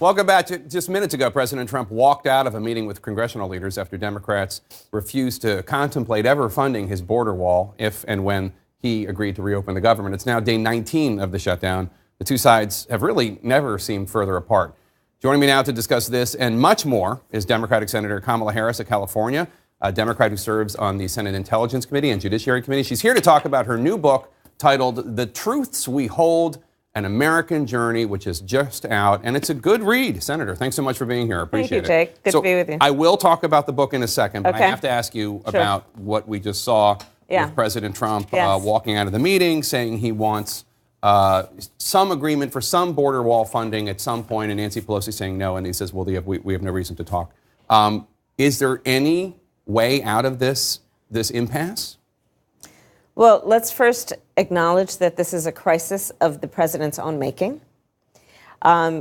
Welcome back. Just minutes ago, President Trump walked out of a meeting with congressional leaders after Democrats refused to contemplate ever funding his border wall if and when he agreed to reopen the government. It's now day 19 of the shutdown. The two sides have really never seemed further apart. Joining me now to discuss this and much more is Democratic Senator Kamala Harris of California, a Democrat who serves on the Senate Intelligence Committee and Judiciary Committee. She's here to talk about her new book titled The Truths We Hold, An American Journey, which is just out. And it's a good read. Senator, thanks so much for being here. I appreciate it. Thank you, Jake. Good to be with you. I will talk about the book in a second, but I have to ask you about what we just saw with President Trump walking out of the meeting, saying he wants some agreement for some border wall funding at some point, and Nancy Pelosi saying no, and he says, well, we have no reason to talk. Is there any way out of this impasse? Well, let's first acknowledge that this is a crisis of the president's own making.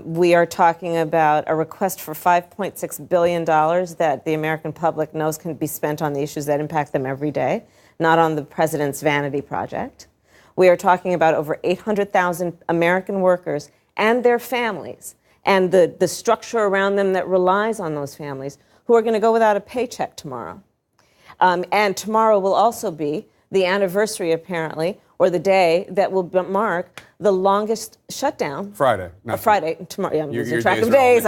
We are talking about a request for $5.6 billion that the American public knows can be spent on the issues that impact them every day, not on the president's vanity project. We are talking about over 800,000 American workers and their families and the structure around them that relies on those families who are going to go without a paycheck tomorrow. And tomorrow will also be the anniversary, apparently, or the day that will mark the longest shutdown. Friday. Friday. Tomorrow. Yeah, I'm losing track of days.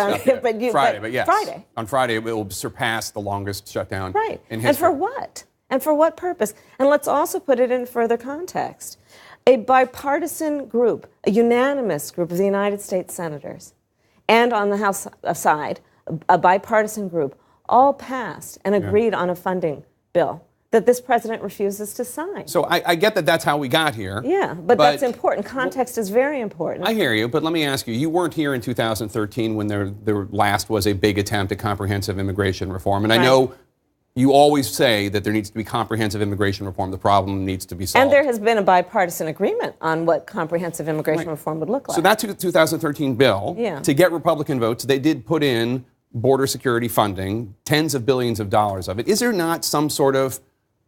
Friday. On Friday, it will surpass the longest shutdown in history. And for what? And for what purpose? And let's also put it in further context. A bipartisan group, a unanimous group of the United States senators, and on the House side, a bipartisan group, all passed and agreed on a funding bill that this president refuses to sign. So I get that that's how we got here. Yeah, but that's important. Context is very important. I hear you, but let me ask you, you weren't here in 2013 when there last was a big attempt at comprehensive immigration reform. And I know you always say that there needs to be comprehensive immigration reform. The problem needs to be solved. And there has been a bipartisan agreement on what comprehensive immigration reform would look like. So that 2013 bill, to get Republican votes, they did put in border security funding, tens of billions of dollars of it. Is there not some sort of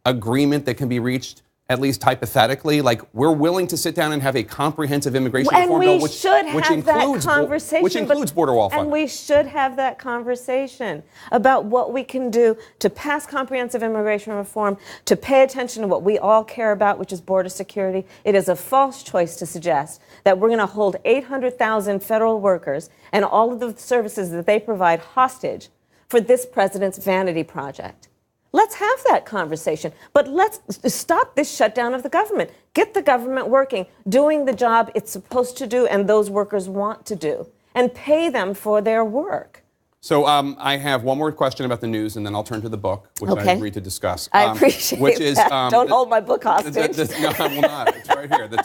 agreement that can be reached, at least hypothetically? Like, we're willing to sit down and have a comprehensive immigration reform bill, which includes border wall funding. And we should have that conversation about what we can do to pass comprehensive immigration reform, to pay attention to what we all care about, which is border security. It is a false choice to suggest that we're going to hold 800,000 federal workers and all of the services that they provide hostage for this president's vanity project. Let's have that conversation, but let's stop this shutdown of the government. Get the government working, doing the job it's supposed to do and those workers want to do, and pay them for their work. So I have one more question about the news, and then I'll turn to the book, which I agreed to discuss. I appreciate that. Don't hold my book hostage. No, I will not. It's right here. The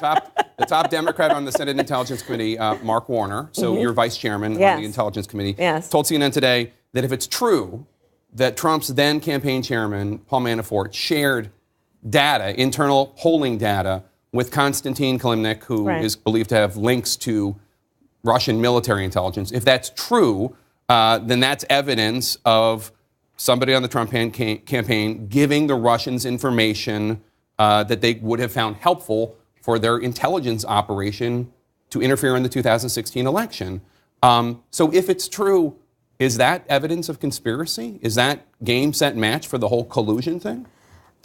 top Democrat on the Senate Intelligence Committee, Mark Warner, so you're vice chairman on the Intelligence Committee, told CNN today that if it's true that Trump's then campaign chairman, Paul Manafort, shared data, internal polling data, with Konstantin Kilimnik, who is believed to have links to Russian military intelligence. If that's true, then that's evidence of somebody on the Trump campaign giving the Russians information that they would have found helpful for their intelligence operation to interfere in the 2016 election. So if it's true, is that evidence of conspiracy? Is that game, set, match for the whole collusion thing?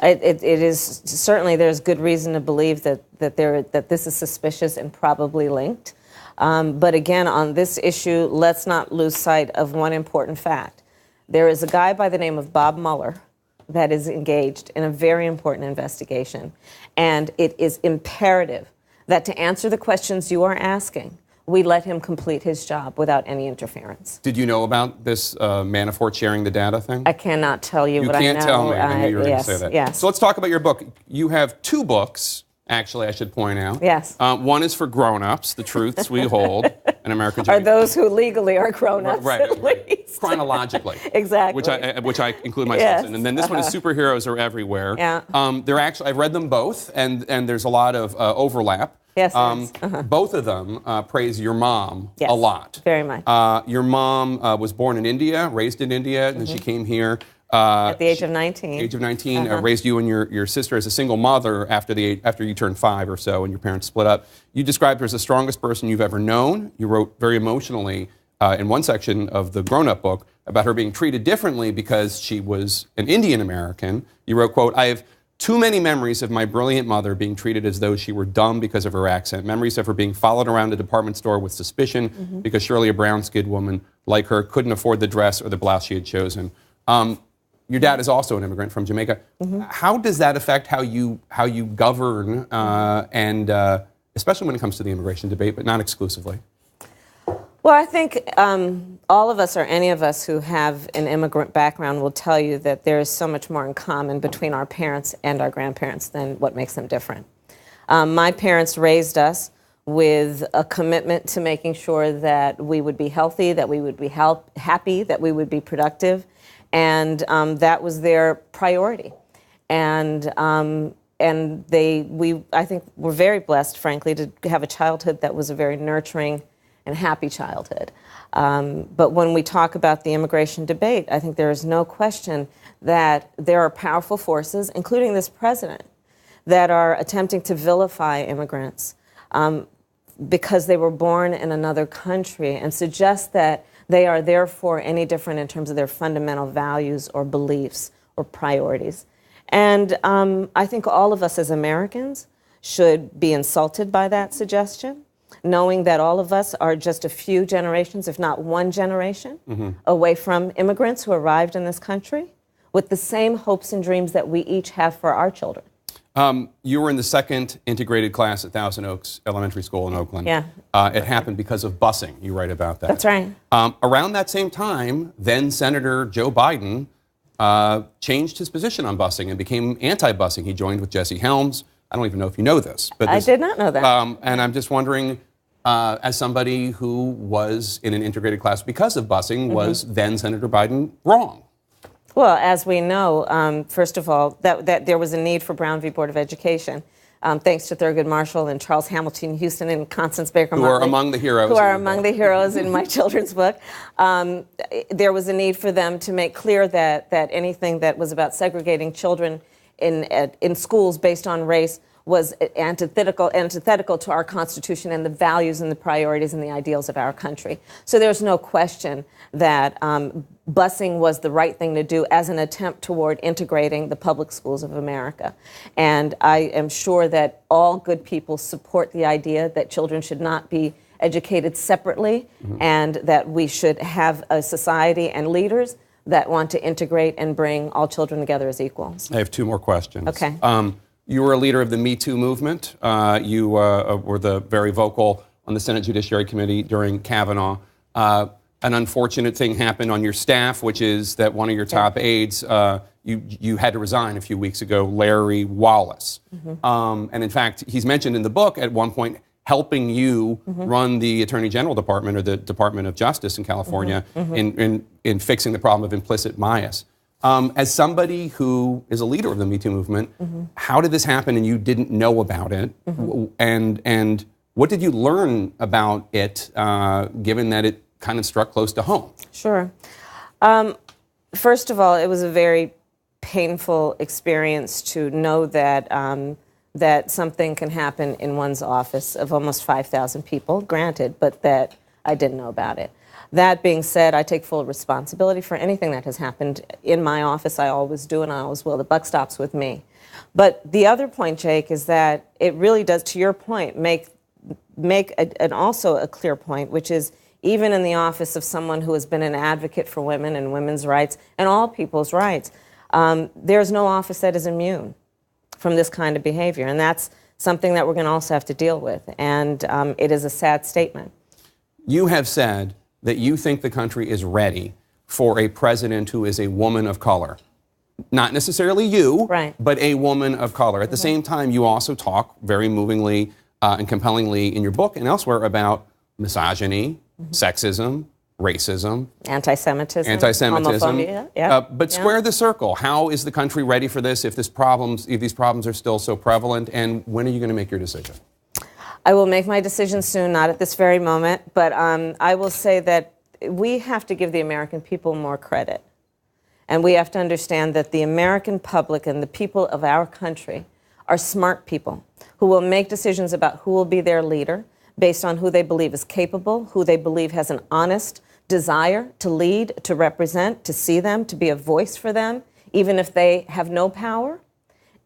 It is certainly. There's good reason to believe that this is suspicious and probably linked. But again, on this issue, let's not lose sight of one important fact. There is a guy by the name of Bob Mueller that is engaged in a very important investigation, and it is imperative that to answer the questions you are asking, we let him complete his job without any interference. Did you know about this Manafort sharing the data thing? I cannot tell you, but I know. You can't tell me. I knew you were going to say that. Yes. So let's talk about your book. You have two books, actually, I should point out. Yes. One is for grown-ups, The Truths We Hold, an American Journey. Are those who legally are grown-ups, at least. Chronologically. Exactly. Which I include myself in. And then this one is Superheroes Are Everywhere. Yeah. They're actually, I've read them both, and there's a lot of overlap. Yes, Both of them praise your mom a lot. Very much. Your mom was born in India, raised in India, and then she came here. At the age of 19. Age of 19, raised you and your sister as a single mother after you turned 5 or so and your parents split up. You described her as the strongest person you've ever known. You wrote very emotionally in one section of the grown-up book about her being treated differently because she was an Indian American. You wrote, quote, "I have too many memories of my brilliant mother being treated as though she were dumb because of her accent. Memories of her being followed around a department store with suspicion because surely a brown-skinned woman like her couldn't afford the dress or the blouse she had chosen." Your dad is also an immigrant from Jamaica. How does that affect how you govern, and especially when it comes to the immigration debate, but not exclusively? Well, I think all of us, or any of us who have an immigrant background, will tell you that there is so much more in common between our parents and our grandparents than what makes them different. My parents raised us with a commitment to making sure that we would be healthy, that we would be happy, that we would be productive, and that was their priority. And I think we're very blessed, frankly, to have a childhood that was a very nurturing and happy childhood. But when we talk about the immigration debate, I think there is no question that there are powerful forces, including this president, that are attempting to vilify immigrants because they were born in another country, and suggest that they are therefore any different in terms of their fundamental values or beliefs or priorities. And I think all of us as Americans should be insulted by that suggestion, knowing that all of us are just a few generations, if not one generation, away from immigrants who arrived in this country with the same hopes and dreams that we each have for our children. You were in the second integrated class at Thousand Oaks Elementary School in Oakland. Yeah. It happened because of busing. You write about that. That's right. Around that same time, then Senator Joe Biden changed his position on busing and became anti-busing. He joined with Jesse Helms. I don't even know if you know this. But I did not know that. And I'm just wondering, as somebody who was in an integrated class because of busing, was then Senator Biden wrong? Well, as we know, first of all, that there was a need for Brown v. Board of Education, thanks to Thurgood Marshall and Charles Hamilton Houston and Constance Baker Motley. Who are among the heroes. Who are among the heroes in my children's book. There was a need for them to make clear that anything that was about segregating children in schools based on race was antithetical to our Constitution and the values and the priorities and the ideals of our country. So there's no question that busing was the right thing to do as an attempt toward integrating the public schools of America. And I am sure that all good people support the idea that children should not be educated separately, and that we should have a society and leaders that want to integrate and bring all children together as equals. I have two more questions. Okay. You were a leader of the Me Too movement. You were very vocal on the Senate Judiciary Committee during Kavanaugh. An unfortunate thing happened on your staff, which is that one of your top aides, you had to resign a few weeks ago, Larry Wallace. And in fact, he's mentioned in the book at one point helping you run the Attorney General Department or the Department of Justice in California in fixing the problem of implicit bias. As somebody who is a leader of the Me Too movement, how did this happen and you didn't know about it? And what did you learn about it, given that it kind of struck close to home? Sure. First of all, it was a very painful experience to know that that something can happen in one's office of almost 5,000 people, granted, but that I didn't know about it. That being said, I take full responsibility for anything that has happened in my office. I always do, and I always will. The buck stops with me. But the other point, Jake, is that it really does, to your point, make also a clear point, which is even in the office of someone who has been an advocate for women and women's rights and all people's rights, there's no office that is immune from this kind of behavior. And that's something that we're going to also have to deal with. And it is a sad statement. You have said that you think the country is ready for a president who is a woman of color. Not necessarily you, right, but a woman of color. At the same time, you also talk very movingly and compellingly in your book and elsewhere about misogyny, sexism, racism, anti-Semitism, homophobia. But square the circle. How is the country ready for this if these problems are still so prevalent? And when are you going to make your decision? I will make my decision soon, not at this very moment, but I will say that we have to give the American people more credit. And we have to understand that the American public and the people of our country are smart people who will make decisions about who will be their leader based on who they believe is capable, who they believe has an honest, desire to lead, to represent, to see them, to be a voice for them, even if they have no power.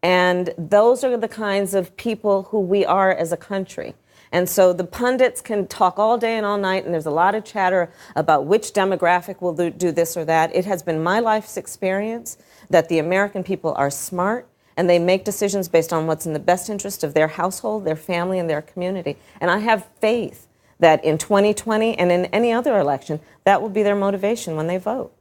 And those are the kinds of people who we are as a country. And so the pundits can talk all day and all night, and there's a lot of chatter about which demographic will do this or that. It has been my life's experience that the American people are smart, and they make decisions based on what's in the best interest of their household, their family, and their community. And I have faith that in 2020 and in any other election, that will be their motivation when they vote.